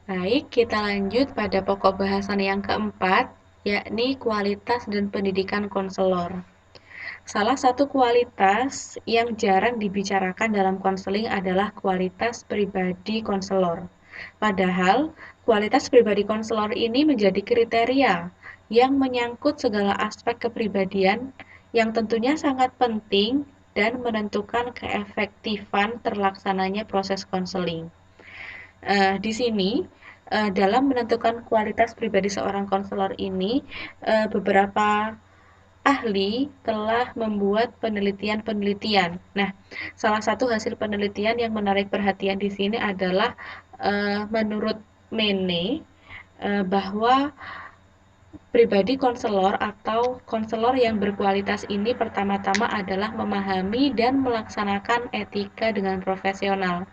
Baik, kita lanjut pada pokok bahasan yang keempat, yakni kualitas dan pendidikan konselor. Salah satu kualitas yang jarang dibicarakan dalam konseling adalah kualitas pribadi konselor. Padahal, kualitas pribadi konselor ini menjadi kriteria yang menyangkut segala aspek kepribadian yang tentunya sangat penting dan menentukan keefektifan terlaksananya proses konseling. Di sini, dalam menentukan kualitas pribadi seorang konselor ini, beberapa ahli telah membuat penelitian-penelitian. Nah, salah satu hasil penelitian yang menarik perhatian di sini adalah menurut Mene bahwa pribadi konselor atau konselor yang berkualitas ini pertama-tama adalah memahami dan melaksanakan etika dengan profesional.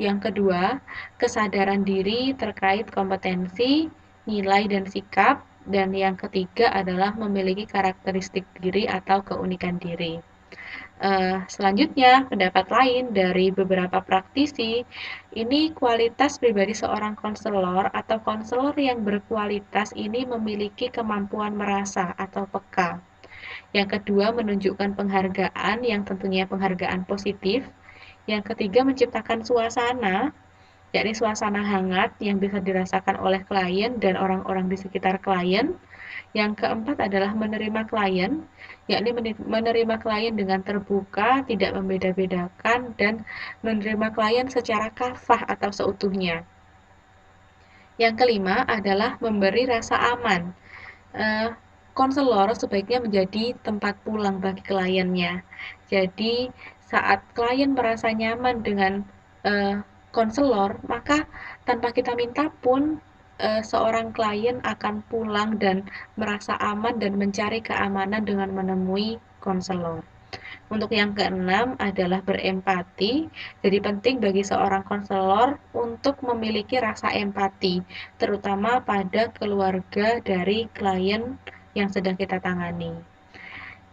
Yang kedua, kesadaran diri terkait kompetensi, nilai dan sikap, dan yang ketiga adalah memiliki karakteristik diri atau keunikan diri. Selanjutnya, pendapat lain dari beberapa praktisi, ini kualitas pribadi seorang konselor atau konselor yang berkualitas ini memiliki kemampuan merasa atau peka. Yang kedua, menunjukkan penghargaan yang tentunya penghargaan positif. Yang ketiga, menciptakan suasana, yakni suasana hangat yang bisa dirasakan oleh klien dan orang-orang di sekitar klien. Yang keempat adalah menerima klien, yakni menerima klien dengan terbuka, tidak membeda-bedakan, dan menerima klien secara kafah atau seutuhnya. Yang kelima adalah memberi rasa aman. Konselor sebaiknya menjadi tempat pulang bagi kliennya. Jadi saat klien merasa nyaman dengan konselor, maka tanpa kita minta pun seorang klien akan pulang dan merasa aman dan mencari keamanan dengan menemui konselor. Untuk yang keenam adalah berempati. Jadi penting bagi seorang konselor untuk memiliki rasa empati, terutama pada keluarga dari klien yang sedang kita tangani.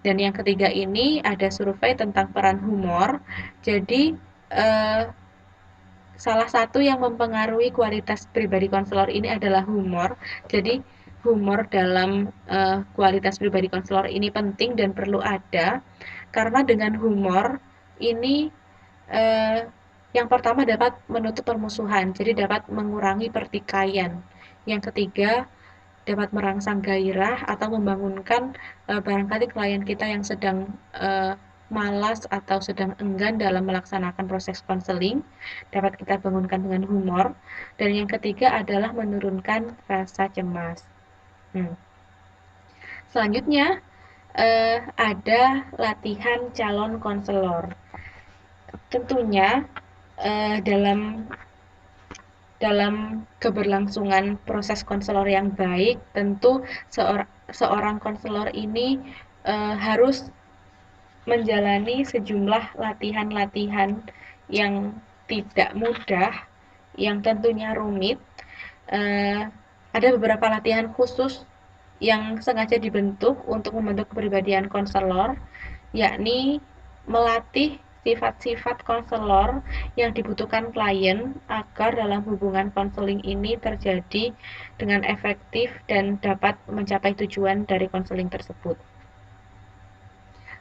Dan yang ketiga ini ada survei tentang peran humor. Jadi salah satu yang mempengaruhi kualitas pribadi konselor ini adalah humor. Jadi humor dalam kualitas pribadi konselor ini penting dan perlu ada karena dengan humor ini eh, yang pertama dapat menutup permusuhan, jadi dapat mengurangi pertikaian. Yang ketiga dapat merangsang gairah atau membangunkan barangkali klien kita yang sedang malas atau sedang enggan dalam melaksanakan proses konseling, dapat kita bangunkan dengan humor. Dan yang ketiga adalah menurunkan rasa cemas. Selanjutnya ada latihan calon konselor. Tentunya dalam keberlangsungan proses konselor yang baik, tentu seorang konselor ini harus menjalani sejumlah latihan-latihan yang tidak mudah, yang tentunya rumit. Ada beberapa latihan khusus yang sengaja dibentuk untuk membentuk kepribadian konselor, yakni melatih sifat-sifat konselor yang dibutuhkan klien agar dalam hubungan konseling ini terjadi dengan efektif dan dapat mencapai tujuan dari konseling tersebut.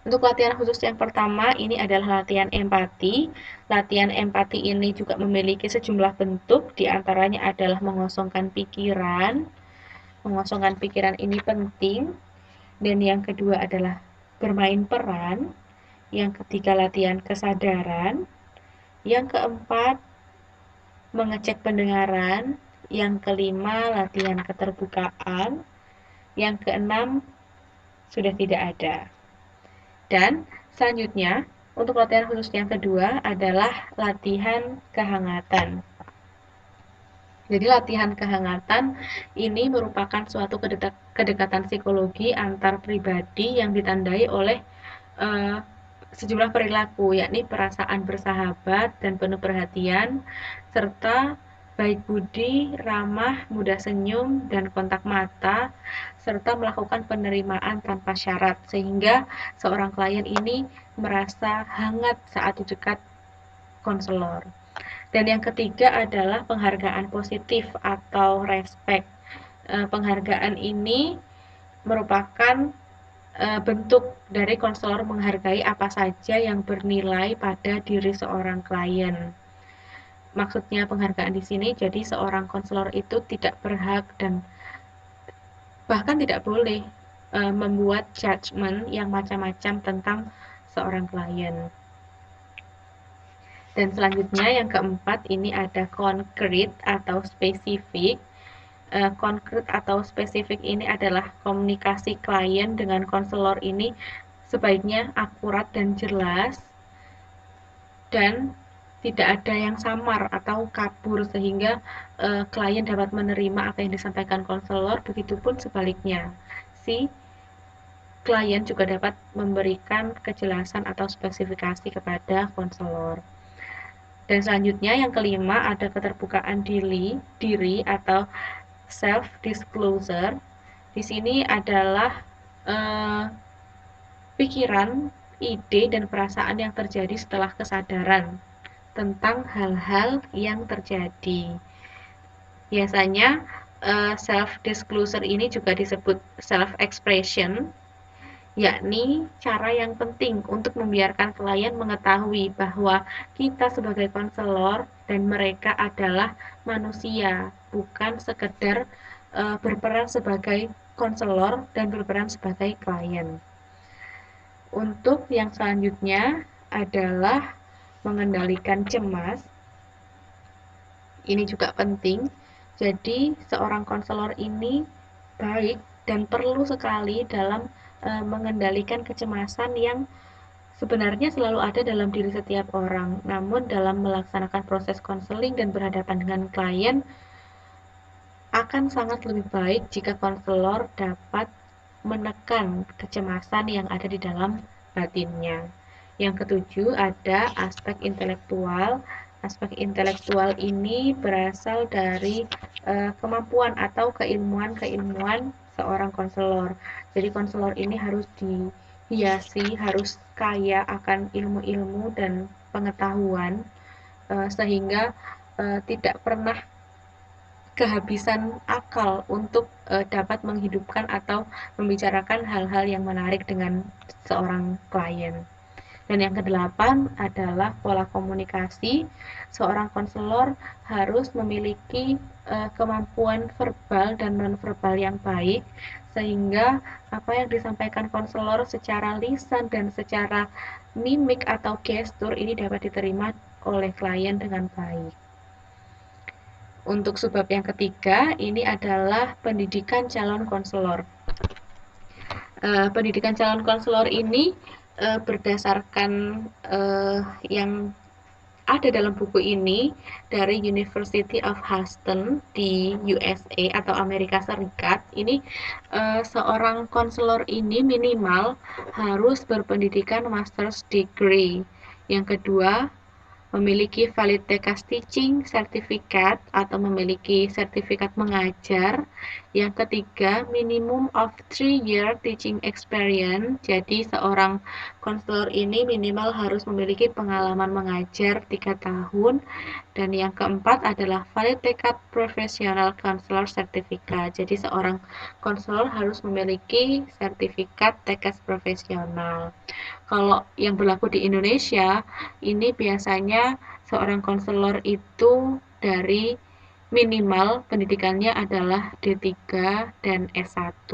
Untuk latihan khusus yang pertama, ini adalah latihan empati. Latihan empati ini juga memiliki sejumlah bentuk, diantaranya adalah mengosongkan pikiran. Mengosongkan pikiran ini penting. Dan yang kedua adalah bermain peran. Yang ketiga, latihan kesadaran. Yang keempat, mengecek pendengaran. Yang kelima, latihan keterbukaan. Yang keenam, sudah tidak ada. Dan selanjutnya, untuk latihan khusus yang kedua adalah latihan kehangatan. Jadi latihan kehangatan ini merupakan suatu kedekatan psikologi antar pribadi yang ditandai oleh sejumlah perilaku, yakni perasaan bersahabat dan penuh perhatian, serta baik budi, ramah, mudah senyum, dan kontak mata, serta melakukan penerimaan tanpa syarat, sehingga seorang klien ini merasa hangat saat di dekat konselor. Dan yang ketiga adalah penghargaan positif atau respect. Penghargaan ini merupakan bentuk dari konselor menghargai apa saja yang bernilai pada diri seorang klien. Maksudnya penghargaan di sini, jadi seorang konselor itu tidak berhak dan bahkan tidak boleh membuat judgement yang macam-macam tentang seorang klien. Dan selanjutnya yang keempat ini ada konkret atau spesifik. Konkret atau spesifik ini adalah komunikasi klien dengan konselor ini sebaiknya akurat dan jelas dan tidak ada yang samar atau kabur sehingga klien dapat menerima apa yang disampaikan konselor, begitupun sebaliknya. Si klien juga dapat memberikan kejelasan atau spesifikasi kepada konselor. Dan selanjutnya yang kelima ada keterbukaan diri atau self disclosure. Di sini adalah pikiran, ide dan perasaan yang terjadi setelah kesadaran tentang hal-hal yang terjadi. Biasanya self disclosure ini juga disebut self expression, yakni cara yang penting untuk membiarkan klien mengetahui bahwa kita sebagai konselor dan mereka adalah manusia, bukan sekedar berperan sebagai konselor dan berperan sebagai klien. Untuk yang selanjutnya adalah mengendalikan cemas. Ini juga penting. Jadi seorang konselor ini baik dan perlu sekali dalam mengendalikan kecemasan yang sebenarnya selalu ada dalam diri setiap orang. Namun dalam melaksanakan proses konseling dan berhadapan dengan klien akan sangat lebih baik jika konselor dapat menekan kecemasan yang ada di dalam batinnya. Yang ketujuh ada aspek intelektual. Aspek intelektual ini berasal dari kemampuan atau keilmuan seorang konselor. Jadi konselor ini harus dihiasi, harus kaya akan ilmu-ilmu dan pengetahuan sehingga tidak pernah kehabisan akal untuk dapat menghidupkan atau membicarakan hal-hal yang menarik dengan seorang klien. Dan yang kedelapan adalah pola komunikasi. Seorang konselor harus memiliki kemampuan verbal dan nonverbal yang baik, sehingga apa yang disampaikan konselor secara lisan dan secara mimik atau gestur ini dapat diterima oleh klien dengan baik. Untuk subbab yang ketiga, ini adalah pendidikan calon konselor. Pendidikan calon konselor ini berdasarkan yang ada dalam buku ini dari University of Houston di USA atau Amerika Serikat. Ini seorang konselor ini minimal harus berpendidikan master's degree. Yang kedua, memiliki valid teaching teaching certificate atau memiliki sertifikat mengajar. Yang ketiga, minimum of 3-year teaching experience. Jadi seorang konselor ini minimal harus memiliki pengalaman mengajar 3 tahun. Dan yang keempat adalah valid tekad professional counselor certificate. Jadi seorang konselor harus memiliki sertifikat tekad profesional. Kalau yang berlaku di Indonesia, ini biasanya seorang konselor itu dari minimal pendidikannya adalah D3 dan S1.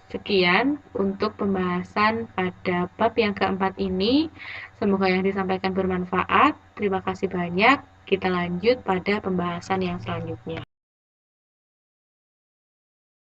Sekian untuk pembahasan pada bab yang keempat ini. Semoga yang disampaikan bermanfaat. Terima kasih banyak. Kita lanjut pada pembahasan yang selanjutnya.